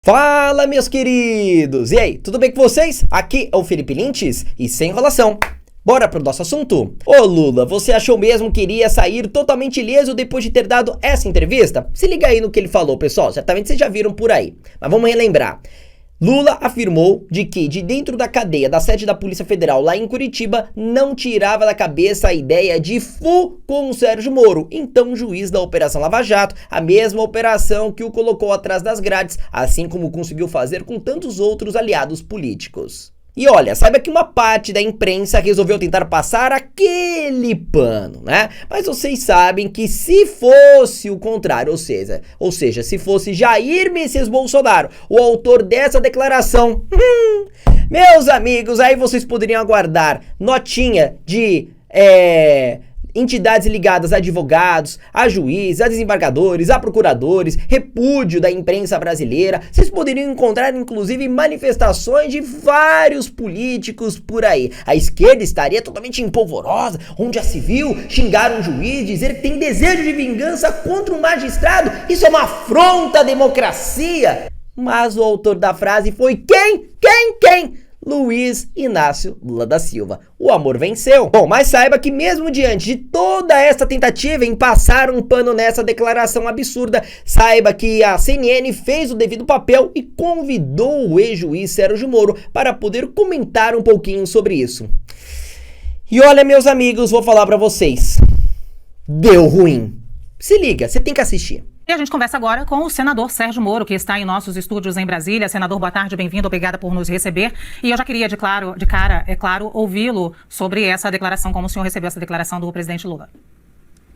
Fala, meus queridos! E aí, tudo bem com vocês? Aqui é o Felipe Lintz e sem enrolação, bora pro nosso assunto. Ô Lula, você achou mesmo que iria sair totalmente ileso depois de ter dado essa entrevista? Se liga aí no que ele falou, pessoal, certamente vocês já viram por aí, mas vamos relembrar. Lula afirmou de que de dentro da cadeia da sede da Polícia Federal lá em Curitiba não tirava da cabeça a ideia de com o Sérgio Moro, então juiz da Operação Lava Jato, a mesma operação que o colocou atrás das grades, assim como conseguiu fazer com tantos outros aliados políticos. E olha, saiba que uma parte da imprensa resolveu tentar passar aquele pano, né? Mas vocês sabem que se fosse o contrário, ou seja, se fosse Jair Messias Bolsonaro, o autor dessa declaração, meus amigos, aí vocês poderiam aguardar notinha de entidades ligadas a advogados, a juízes, a desembargadores, a procuradores, repúdio da imprensa brasileira. Vocês poderiam encontrar inclusive manifestações de vários políticos por aí. A esquerda estaria totalmente empolvorosa, onde já se viu xingar um juiz, dizer que tem desejo de vingança contra um magistrado. Isso é uma afronta à democracia. Mas o autor da frase foi quem? Luiz Inácio Lula da Silva. O amor venceu. Bom, mas saiba que mesmo diante de toda essa tentativa em passar um pano nessa declaração absurda, saiba que a CNN fez o devido papel e convidou o ex-juiz Sérgio Moro para poder comentar um pouquinho sobre isso. E olha, meus amigos, vou falar pra vocês. Deu ruim. Se liga, você tem que assistir. E a gente conversa agora com o senador Sérgio Moro, que está em nossos estúdios em Brasília. Senador, boa tarde, bem-vindo, obrigada por nos receber. E eu já queria, de cara, ouvi-lo sobre essa declaração, como o senhor recebeu essa declaração do presidente Lula.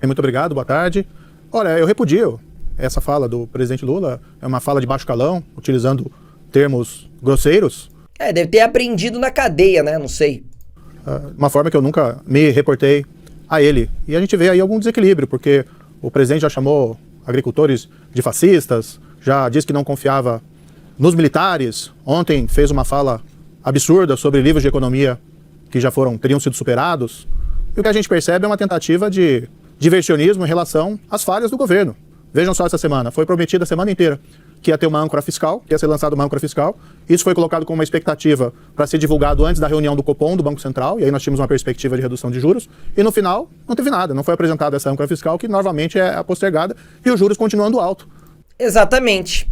Muito obrigado, boa tarde. Olha, eu repudio essa fala do presidente Lula, é uma fala de baixo calão, utilizando termos grosseiros. Deve ter aprendido na cadeia, né? Não sei. Uma forma que eu nunca me reportei a ele. E a gente vê aí algum desequilíbrio, porque o presidente já chamou agricultores de fascistas, já disse que não confiava nos militares. Ontem fez uma fala absurda sobre livros de economia que já teriam sido superados. E o que a gente percebe é uma tentativa de diversionismo em relação às falhas do governo. Vejam só essa semana, foi prometido a semana inteira que ia ter uma âncora fiscal, que ia ser lançada uma âncora fiscal. Isso foi colocado como uma expectativa para ser divulgado antes da reunião do Copom, do Banco Central, e aí nós tínhamos uma perspectiva de redução de juros, e no final não teve nada, não foi apresentada essa âncora fiscal, que novamente é postergada, e os juros continuando alto. Exatamente.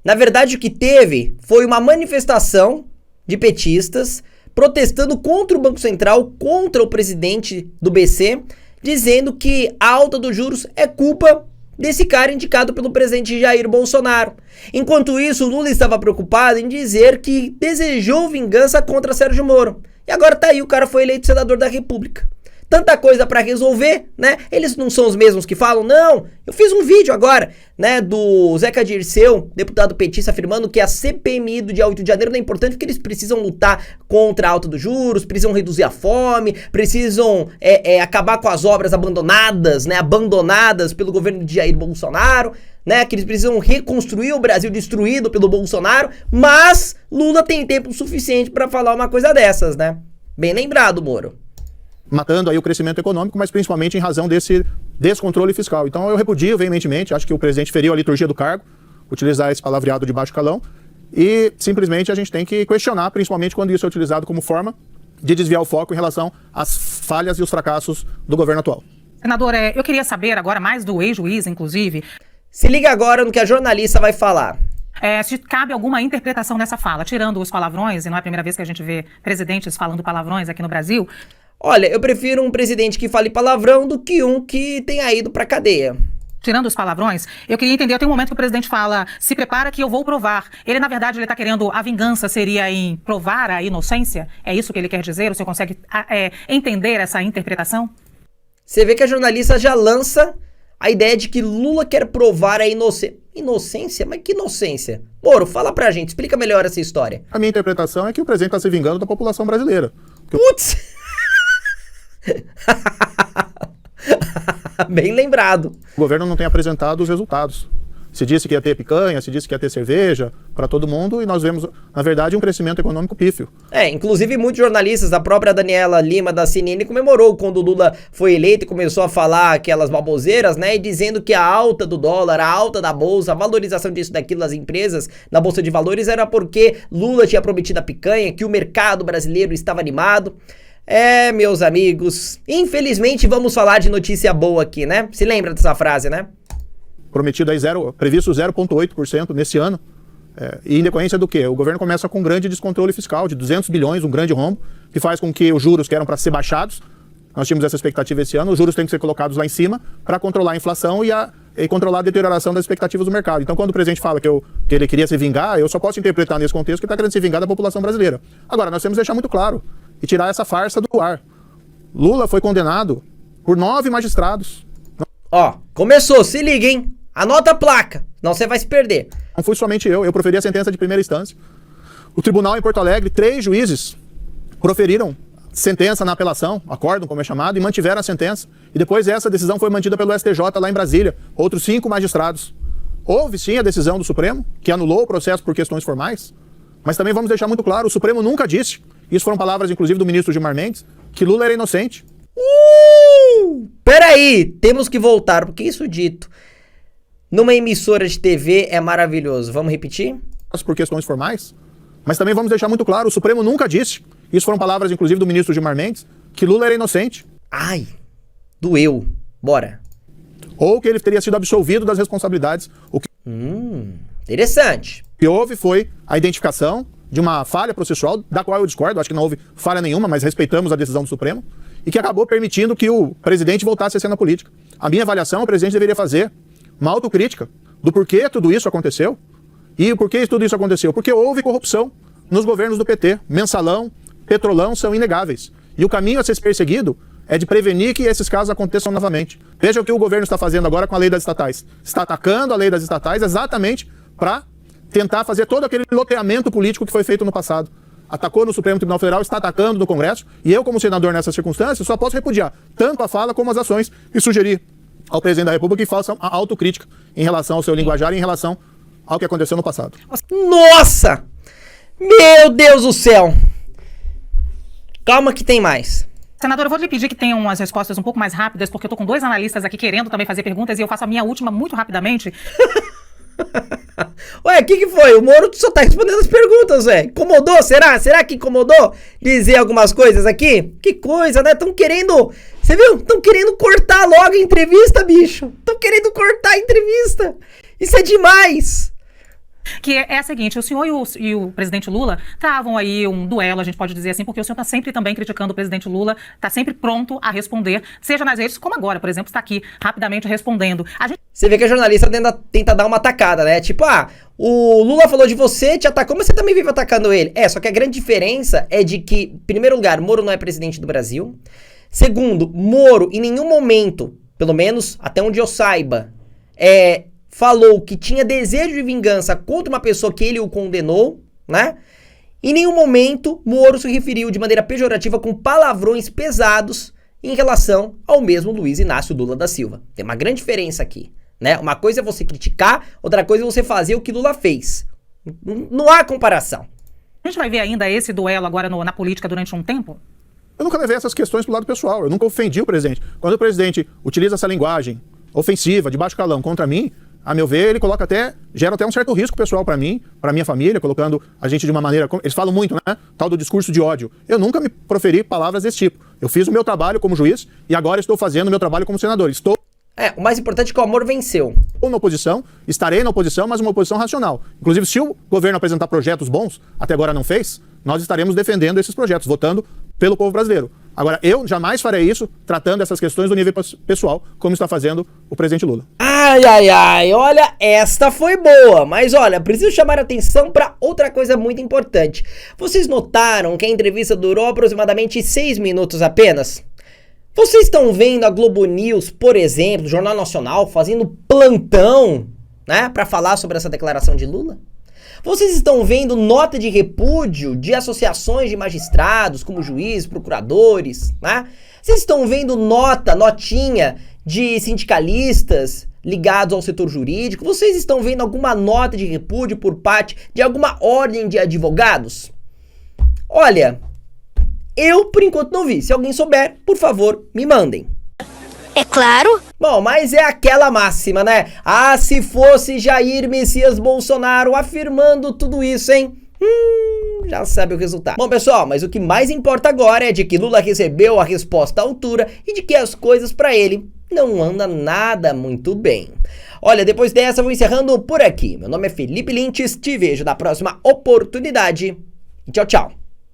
Na verdade, o que teve foi uma manifestação de petistas protestando contra o Banco Central, contra o presidente do BC, dizendo que a alta dos juros é culpa desse cara indicado pelo presidente Jair Bolsonaro. Enquanto isso, Lula estava preocupado em dizer que desejou vingança contra Sérgio Moro. E agora tá aí, o cara foi eleito senador da República. Tanta coisa pra resolver, né? Eles não são os mesmos que falam, não. Eu fiz um vídeo agora, né, do Zeca Dirceu, deputado petista, afirmando que a CPMI do dia 8 de janeiro não é importante porque eles precisam lutar contra a alta dos juros, precisam reduzir a fome, precisam acabar com as obras abandonadas, né, abandonadas pelo governo de Jair Bolsonaro, né, que eles precisam reconstruir o Brasil destruído pelo Bolsonaro, mas Lula tem tempo suficiente pra falar uma coisa dessas, né? Bem lembrado, Moro. Matando aí o crescimento econômico, mas principalmente em razão desse descontrole fiscal. Então eu repudio veementemente, acho que o presidente feriu a liturgia do cargo, utilizar esse palavreado de baixo calão, e simplesmente a gente tem que questionar, principalmente quando isso é utilizado como forma de desviar o foco em relação às falhas e os fracassos do governo atual. Senador, eu queria saber agora mais do ex-juiz, inclusive. Se liga agora no que a jornalista vai falar. Se cabe alguma interpretação nessa fala, tirando os palavrões, e não é a primeira vez que a gente vê presidentes falando palavrões aqui no Brasil. Olha, eu prefiro um presidente que fale palavrão do que um que tenha ido pra cadeia. Tirando os palavrões, eu queria entender, tem um momento que o presidente fala, se prepara que eu vou provar. Ele, na verdade, ele tá querendo, a vingança seria em provar a inocência? É isso que ele quer dizer? O senhor consegue entender essa interpretação? Você vê que a jornalista já lança a ideia de que Lula quer provar a inocência. Inocência? Mas que inocência? Moro, fala pra gente, explica melhor essa história. A minha interpretação é que o presidente está se vingando da população brasileira. Putz! Bem lembrado. O governo não tem apresentado os resultados. Se disse que ia ter picanha, se disse que ia ter cerveja para todo mundo, e nós vemos, na verdade, um crescimento econômico pífio. Inclusive muitos jornalistas, a própria Daniela Lima da CNN comemorou quando o Lula foi eleito e começou a falar aquelas baboseiras, né, e dizendo que a alta do dólar, a alta da bolsa, a valorização disso daquilo das empresas na bolsa de valores era porque Lula tinha prometido a picanha, que o mercado brasileiro estava animado. Meus amigos, infelizmente vamos falar de notícia boa aqui, né? Se lembra dessa frase, né? Prometido aí previsto 0,8% nesse ano. E em decorrência do quê? O governo começa com um grande descontrole fiscal de 200 bilhões, um grande rombo, que faz com que os juros que eram para ser baixados, nós tínhamos essa expectativa esse ano, os juros têm que ser colocados lá em cima para controlar a inflação e controlar a deterioração das expectativas do mercado. Então, quando o presidente fala que ele queria se vingar, eu só posso interpretar nesse contexto que ele está querendo se vingar da população brasileira. Agora, nós temos que deixar muito claro e tirar essa farsa do ar. Lula foi condenado por 9 magistrados. Começou, se liga, hein? Anota a placa, senão você vai se perder. Não fui somente eu proferi a sentença de primeira instância. O tribunal em Porto Alegre, 3 juízes proferiram sentença na apelação, acórdão, como é chamado, e mantiveram a sentença. E depois essa decisão foi mantida pelo STJ lá em Brasília, outros 5 magistrados. Houve sim a decisão do Supremo, que anulou o processo por questões formais, mas também vamos deixar muito claro, o Supremo nunca disse, isso foram palavras inclusive do ministro Gilmar Mendes, que Lula era inocente. Peraí, temos que voltar, porque isso dito numa emissora de TV é maravilhoso. Vamos repetir? Por questões formais, mas também vamos deixar muito claro, o Supremo nunca disse, isso foram palavras inclusive do ministro Gilmar Mendes, que Lula era inocente. Ai, doeu. Bora. Ou que ele teria sido absolvido das responsabilidades. Interessante. O que houve foi a identificação de uma falha processual, da qual eu discordo, acho que não houve falha nenhuma, mas respeitamos a decisão do Supremo, e que acabou permitindo que o presidente voltasse à cena política. A minha avaliação, o presidente deveria fazer uma autocrítica do porquê tudo isso aconteceu. E por que tudo isso aconteceu? Porque houve corrupção nos governos do PT. Mensalão, Petrolão são inegáveis. E o caminho a ser perseguido é de prevenir que esses casos aconteçam novamente. Veja o que o governo está fazendo agora com a lei das estatais. Está atacando a lei das estatais exatamente para tentar fazer todo aquele loteamento político que foi feito no passado. Atacou no Supremo Tribunal Federal, está atacando no Congresso, e eu, como senador nessas circunstâncias, só posso repudiar tanto a fala como as ações e sugerir ao presidente da República que faça a autocrítica em relação ao seu linguajar e em relação ao que aconteceu no passado. Nossa! Meu Deus do céu! Calma que tem mais. Senador, eu vou lhe pedir que tenham as respostas um pouco mais rápidas, porque eu tô com 2 analistas aqui querendo também fazer perguntas e eu faço a minha última muito rapidamente. Ué, o que foi? O Moro só tá respondendo as perguntas, velho. Incomodou? Será? Será que incomodou dizer algumas coisas aqui? Que coisa, né? Tão querendo... Você viu? Tão querendo cortar logo a entrevista, bicho. Tão querendo cortar a entrevista. Isso é demais. Que é a seguinte, o senhor e o presidente Lula travam aí um duelo, a gente pode dizer assim, porque o senhor está sempre também criticando o presidente Lula, está sempre pronto a responder, seja nas redes, como agora, por exemplo, está aqui rapidamente respondendo. Você vê que a jornalista tenta dar uma atacada, né? Tipo, o Lula falou de você, te atacou, mas você também vive atacando ele. Só que a grande diferença é de que, em primeiro lugar, Moro não é presidente do Brasil. Segundo, Moro, em nenhum momento, pelo menos até onde eu saiba, falou que tinha desejo de vingança contra uma pessoa que ele o condenou, né? Em nenhum momento, Moro se referiu de maneira pejorativa com palavrões pesados em relação ao mesmo Luiz Inácio Lula da Silva. Tem uma grande diferença aqui, né? Uma coisa é você criticar, outra coisa é você fazer o que Lula fez. Não há comparação. A gente vai ver ainda esse duelo agora na política durante um tempo? Eu nunca levei essas questões pro lado pessoal, eu nunca ofendi o presidente. Quando o presidente utiliza essa linguagem ofensiva, de baixo calão contra mim, a meu ver, ele gera até um certo risco pessoal para mim, para minha família, colocando a gente de uma maneira... Eles falam muito, né? Tal do discurso de ódio. Eu nunca me proferi palavras desse tipo. Eu fiz o meu trabalho como juiz e agora estou fazendo o meu trabalho como senador. O mais importante é que o amor venceu. Estou na oposição, estarei na oposição, mas uma oposição racional. Inclusive, se o governo apresentar projetos bons, até agora não fez, nós estaremos defendendo esses projetos, votando pelo povo brasileiro. Agora, eu jamais farei isso tratando essas questões do nível pessoal, como está fazendo o presidente Lula. Olha, esta foi boa, mas olha, preciso chamar a atenção para outra coisa muito importante. Vocês notaram que a entrevista durou aproximadamente 6 minutos apenas? Vocês estão vendo a Globo News, por exemplo, o Jornal Nacional, fazendo plantão, né, para falar sobre essa declaração de Lula? Vocês estão vendo nota de repúdio de associações de magistrados, como juízes, procuradores, né? Vocês estão vendo notinha de sindicalistas ligados ao setor jurídico? Vocês estão vendo alguma nota de repúdio por parte de alguma ordem de advogados? Olha, eu por enquanto não vi. Se alguém souber, por favor, me mandem. É claro. Bom, mas é aquela máxima, né? Ah, se fosse Jair Messias Bolsonaro afirmando tudo isso, hein? Já sabe o resultado. Bom, pessoal, mas o que mais importa agora é de que Lula recebeu a resposta à altura e de que as coisas pra ele não andam nada muito bem. Olha, depois dessa eu vou encerrando por aqui. Meu nome é Felipe Lintes, te vejo na próxima oportunidade e tchau, tchau.